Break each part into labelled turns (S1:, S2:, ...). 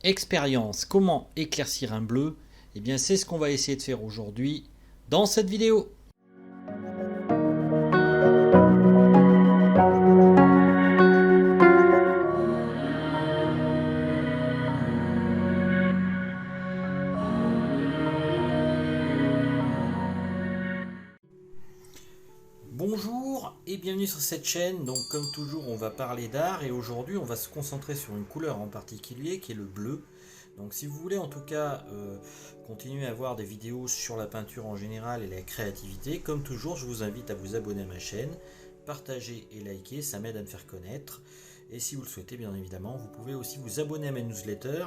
S1: Expérience, comment éclaircir un bleu? Eh bien c'est ce qu'on va essayer de faire aujourd'hui dans cette vidéo. Bonjour et bienvenue sur cette chaîne. Donc comme toujours on va parler d'art et aujourd'hui on va se concentrer sur une couleur en particulier qui est le bleu. Donc si vous voulez en tout cas continuer à voir des vidéos sur la peinture en général et la créativité, comme toujours je vous invite à vous abonner à ma chaîne, partager et liker, ça m'aide à me faire connaître. Et si vous le souhaitez bien évidemment, vous pouvez aussi vous abonner à mes newsletters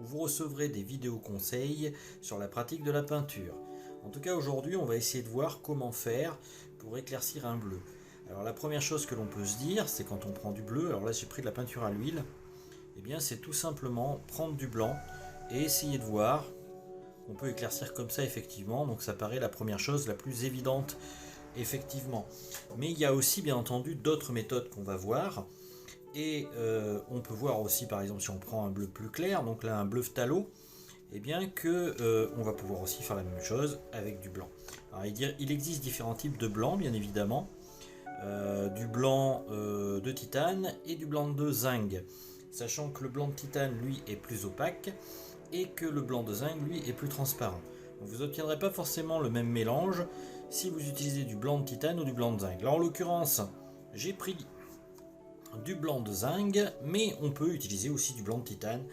S1: où vous recevrez des vidéos conseils sur la pratique de la peinture. En tout cas aujourd'hui on va essayer de voir comment faire pour éclaircir un bleu. Alors la première chose que l'on peut se dire, c'est quand on prend du bleu, alors là j'ai pris de la peinture à l'huile, et bien c'est tout simplement prendre du blanc et essayer de voir. On peut éclaircir comme ça effectivement, donc ça paraît la première chose la plus évidente effectivement. Mais il y a aussi bien entendu d'autres méthodes qu'on va voir. Et on peut voir aussi par exemple si on prend un bleu plus clair, donc là un bleu phthalo, et bien que on va pouvoir aussi faire la même chose avec du blanc. Alors il existe différents types de blanc bien évidemment, du blanc de titane et du blanc de zinc, sachant que le blanc de titane lui est plus opaque et que le blanc de zinc lui est plus transparent. Donc vous n'obtiendrez pas forcément le même mélange si vous utilisez du blanc de titane ou du blanc de zinc. Là en l'occurrence j'ai pris du blanc de zinc, mais on peut utiliser aussi du blanc de titane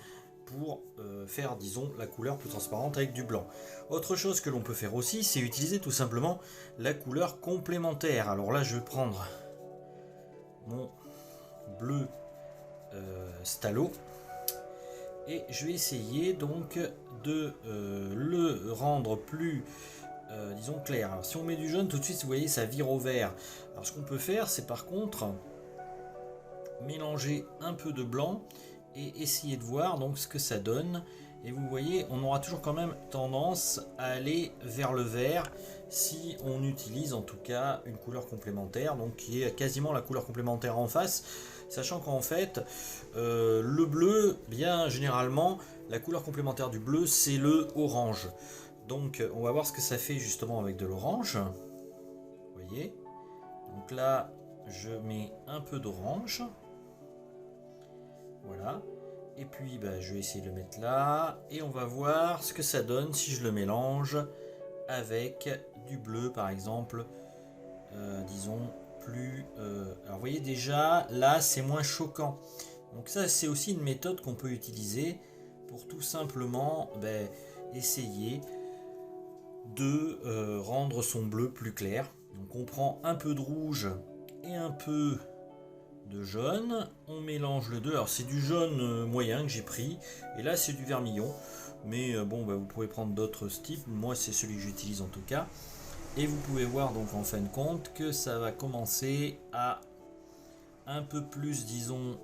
S1: pour faire, disons, la couleur plus transparente avec du blanc. Autre chose que l'on peut faire aussi, c'est utiliser tout simplement la couleur complémentaire. Alors là, je vais prendre mon bleu Stalo et je vais essayer donc de le rendre plus disons clair. Alors si on met du jaune tout de suite vous voyez ça vire au vert. Alors ce qu'on peut faire c'est par contre mélanger un peu de blanc et essayer de voir donc ce que ça donne. Et vous voyez on aura toujours quand même tendance à aller vers le vert si on utilise en tout cas une couleur complémentaire, donc qui est quasiment la couleur complémentaire en face, sachant qu'en fait le bleu, bien généralement la couleur complémentaire du bleu c'est le orange. Donc on va voir ce que ça fait justement avec de l'orange. Vous voyez, donc là je mets un peu d'orange. Voilà. Et puis je vais essayer de le mettre là. Et on va voir ce que ça donne si je le mélange avec du bleu par exemple. Disons plus... alors vous voyez déjà, là c'est moins choquant. Donc ça c'est aussi une méthode qu'on peut utiliser pour tout simplement essayer de rendre son bleu plus clair. Donc on prend un peu de rouge et un peu de jaune, on mélange le deux. Alors c'est du jaune moyen que j'ai pris et là c'est du vermillon, mais vous pouvez prendre d'autres types, moi c'est celui que j'utilise en tout cas. Et vous pouvez voir donc en fin de compte que ça va commencer à un peu plus disons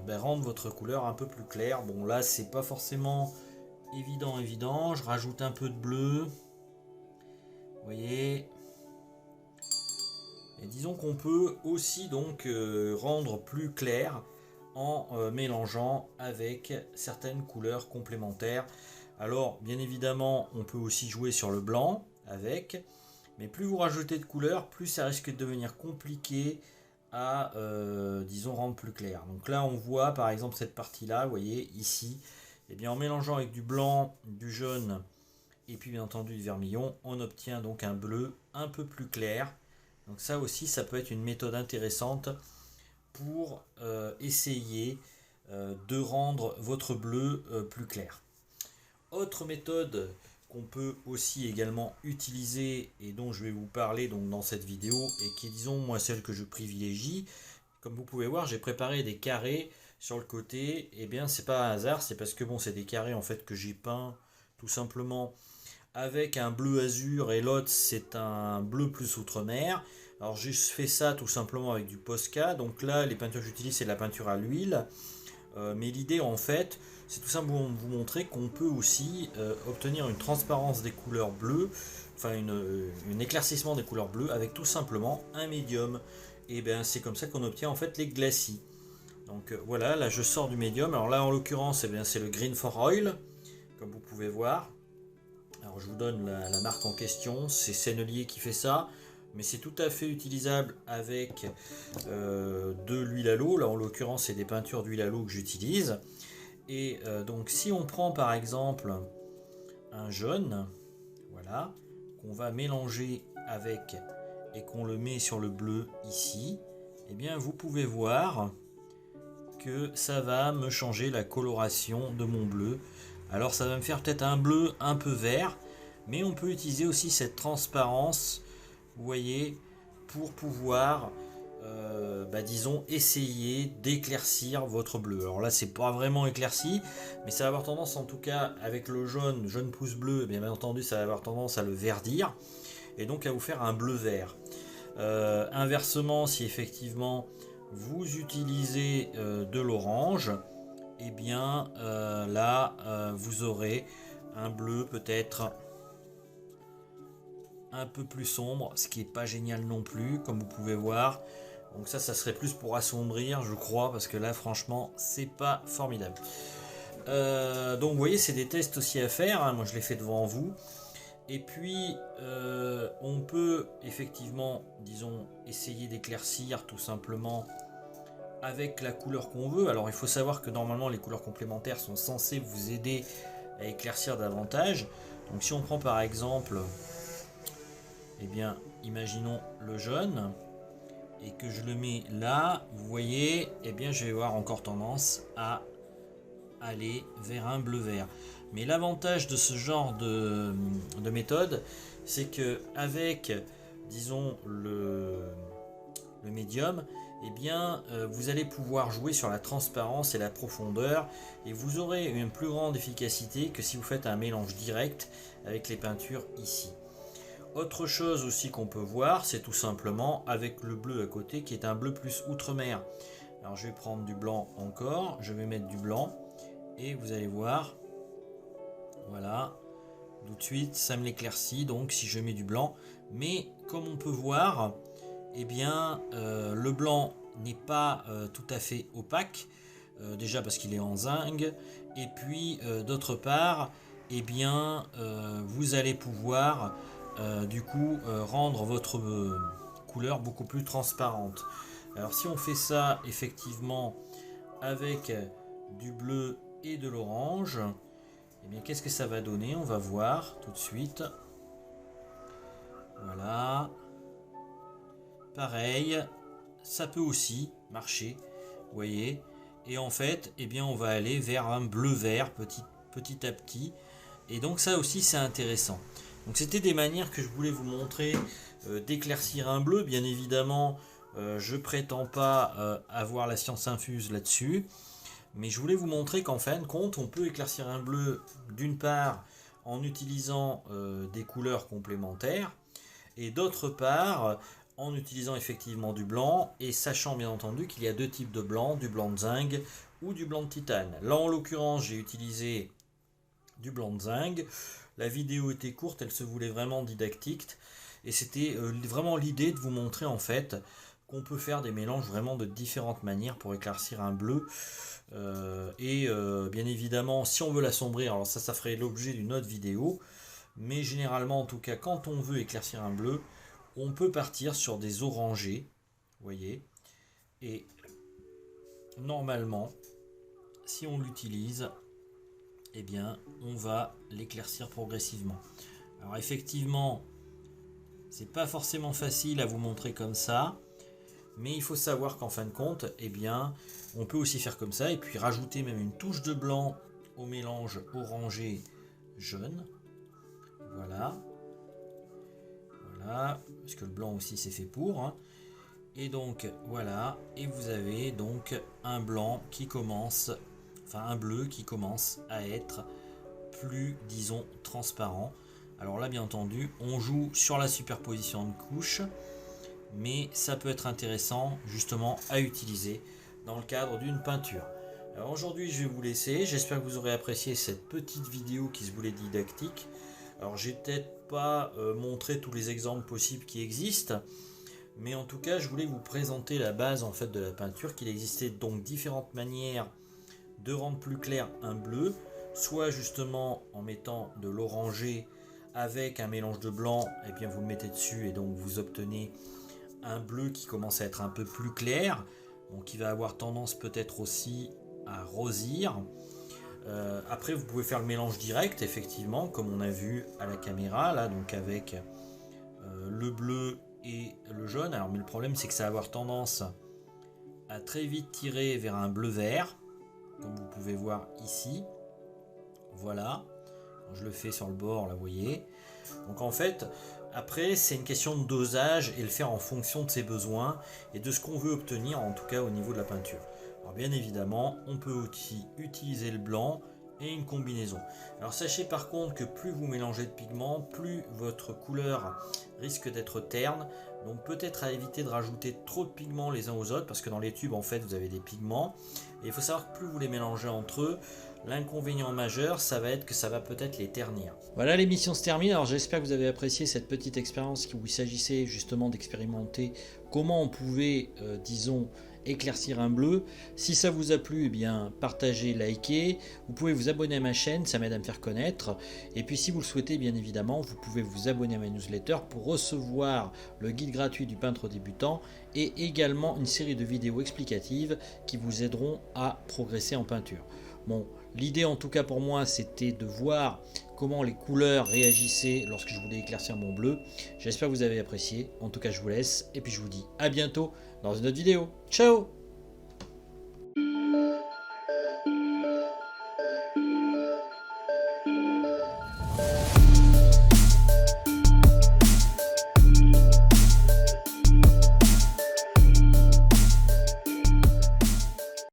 S1: rendre votre couleur un peu plus claire. Bon là c'est pas forcément évident, je rajoute un peu de bleu, vous voyez. Et disons qu'on peut aussi donc rendre plus clair en mélangeant avec certaines couleurs complémentaires. Alors bien évidemment on peut aussi jouer sur le blanc avec, mais plus vous rajoutez de couleurs, plus ça risque de devenir compliqué à disons rendre plus clair. Donc là on voit par exemple cette partie là, vous voyez ici, et bien en mélangeant avec du blanc, du jaune et puis bien entendu du vermillon, on obtient donc un bleu un peu plus clair. Donc ça aussi, ça peut être une méthode intéressante pour essayer de rendre votre bleu plus clair. Autre méthode qu'on peut aussi également utiliser et dont je vais vous parler donc dans cette vidéo et qui est disons moi celle que je privilégie. Comme vous pouvez voir, j'ai préparé des carrés sur le côté. Et bien c'est pas un hasard, c'est parce que bon c'est des carrés en fait que j'ai peint tout simplement avec un bleu azur et l'autre c'est un bleu plus outre-mer. Alors j'ai fait ça tout simplement avec du Posca. Donc là les peintures que j'utilise c'est de la peinture à l'huile. Mais l'idée en fait c'est tout simplement de vous montrer qu'on peut aussi obtenir une transparence des couleurs bleues, enfin un éclaircissement des couleurs bleues avec tout simplement un médium. Et bien c'est comme ça qu'on obtient en fait les glacis. Donc voilà, là je sors du médium. Alors là en l'occurrence, eh bien, c'est le Green for Oil, comme vous pouvez voir. Alors je vous donne la marque en question, c'est Sennelier qui fait ça, mais c'est tout à fait utilisable avec de l'huile à l'eau. Là en l'occurrence c'est des peintures d'huile à l'eau que j'utilise. Et donc si on prend par exemple un jaune, voilà, qu'on va mélanger avec et qu'on le met sur le bleu ici, eh bien vous pouvez voir que ça va me changer la coloration de mon bleu. Alors ça va me faire peut-être un bleu un peu vert, mais on peut utiliser aussi cette transparence, vous voyez, pour pouvoir disons essayer d'éclaircir votre bleu. Alors là c'est pas vraiment éclairci, mais ça va avoir tendance, en tout cas avec le jaune pouce bleu, bien entendu ça va avoir tendance à le verdir et donc à vous faire un bleu vert. Inversement, si effectivement vous utilisez de l'orange, et bien là vous aurez un bleu peut-être un peu plus sombre, ce qui n'est pas génial non plus, comme vous pouvez voir. Donc ça serait plus pour assombrir, je crois, parce que là franchement c'est pas formidable. Donc vous voyez, c'est des tests aussi à faire, hein. Moi je les fais devant vous. Et puis on peut effectivement, disons, essayer d'éclaircir tout simplement avec la couleur qu'on veut. Alors il faut savoir que normalement les couleurs complémentaires sont censées vous aider à éclaircir davantage. Donc si on prend par exemple, eh bien imaginons le jaune et que je le mets là, vous voyez, eh bien je vais avoir encore tendance à aller vers un bleu vert. Mais l'avantage de ce genre de méthode, c'est que avec, disons, le médium, eh bien, vous allez pouvoir jouer sur la transparence et la profondeur, et vous aurez une plus grande efficacité que si vous faites un mélange direct avec les peintures ici. Autre chose aussi qu'on peut voir, c'est tout simplement avec le bleu à côté, qui est un bleu plus outre-mer. Alors je vais prendre du blanc encore, je vais mettre du blanc, et vous allez voir, voilà, tout de suite ça me l'éclaircit, donc si je mets du blanc. Mais comme on peut voir, eh bien le blanc n'est pas tout à fait opaque, déjà parce qu'il est en zinc, et puis d'autre part, eh bien vous allez pouvoir du coup rendre votre couleur beaucoup plus transparente. Alors si on fait ça effectivement avec du bleu et de l'orange, et bien qu'est-ce que ça va donner? On va voir tout de suite. Voilà, pareil, ça peut aussi marcher, vous voyez. Et en fait, eh bien on va aller vers un bleu vert petit à petit, et donc ça aussi c'est intéressant. Donc c'était des manières que je voulais vous montrer d'éclaircir un bleu. Bien évidemment je prétends pas avoir la science infuse là-dessus, mais je voulais vous montrer qu'en fin de compte on peut éclaircir un bleu d'une part en utilisant des couleurs complémentaires, et d'autre part en utilisant effectivement du blanc, et sachant bien entendu qu'il y a deux types de blanc, du blanc de zinc ou du blanc de titane. Là en l'occurrence j'ai utilisé du blanc de zinc. La vidéo était courte, elle se voulait vraiment didactique, et c'était vraiment l'idée de vous montrer en fait qu'on peut faire des mélanges vraiment de différentes manières pour éclaircir un bleu. Bien évidemment, si on veut l'assombrir, alors ça ferait l'objet d'une autre vidéo, mais généralement en tout cas quand on veut éclaircir un bleu, on peut partir sur des orangés, vous voyez, et normalement si on l'utilise, eh bien on va l'éclaircir progressivement. Alors effectivement c'est pas forcément facile à vous montrer comme ça, mais il faut savoir qu'en fin de compte, eh bien on peut aussi faire comme ça, et puis rajouter même une touche de blanc au mélange orangé jaune. Voilà, parce que le blanc aussi c'est fait pour, hein. Et donc voilà, et vous avez donc un blanc qui commence, enfin un bleu qui commence à être plus, disons, transparent. Alors là bien entendu on joue sur la superposition de couches, mais ça peut être intéressant justement à utiliser dans le cadre d'une peinture. Alors aujourd'hui je vais vous laisser, j'espère que vous aurez apprécié cette petite vidéo qui se voulait didactique. Alors j'ai peut-être pas montré tous les exemples possibles qui existent, Mais en tout cas, je voulais vous présenter la base en fait de la peinture, qu'il existait donc différentes manières de rendre plus clair un bleu, soit justement en mettant de l'orangé avec un mélange de blanc, et bien vous le mettez dessus et donc vous obtenez un bleu qui commence à être un peu plus clair, donc qui va avoir tendance peut-être aussi à rosir. Après vous pouvez faire le mélange direct effectivement comme on a vu à la caméra là, donc avec le bleu et le jaune. Alors mais le problème c'est que ça va avoir tendance à très vite tirer vers un bleu vert, comme vous pouvez voir ici. Voilà, je le fais sur le bord là, vous voyez. Donc en fait après c'est une question de dosage et le faire en fonction de ses besoins et de ce qu'on veut obtenir, en tout cas au niveau de la peinture. Alors bien évidemment on peut aussi utiliser le blanc et une combinaison. Alors sachez par contre que plus vous mélangez de pigments, plus votre couleur risque d'être terne. Donc peut-être à éviter de rajouter trop de pigments les uns aux autres, parce que dans les tubes en fait vous avez des pigments. Et il faut savoir que plus vous les mélangez entre eux, l'inconvénient majeur ça va être que ça va peut-être les ternir. Voilà, l'émission se termine. Alors j'espère que vous avez apprécié cette petite expérience où il s'agissait justement d'expérimenter comment on pouvait, disons, éclaircir un bleu. Si ça vous a plu, eh bien partagez, likez. Vous pouvez vous abonner à ma chaîne, ça m'aide à me faire connaître. Et puis si vous le souhaitez, bien évidemment, vous pouvez vous abonner à ma newsletter pour recevoir le guide gratuit du peintre débutant et également une série de vidéos explicatives qui vous aideront à progresser en peinture. Bon, l'idée en tout cas pour moi c'était de voir comment les couleurs réagissaient lorsque je voulais éclaircir mon bleu. J'espère que vous avez apprécié. En tout cas je vous laisse et puis je vous dis à bientôt dans une autre vidéo. Ciao!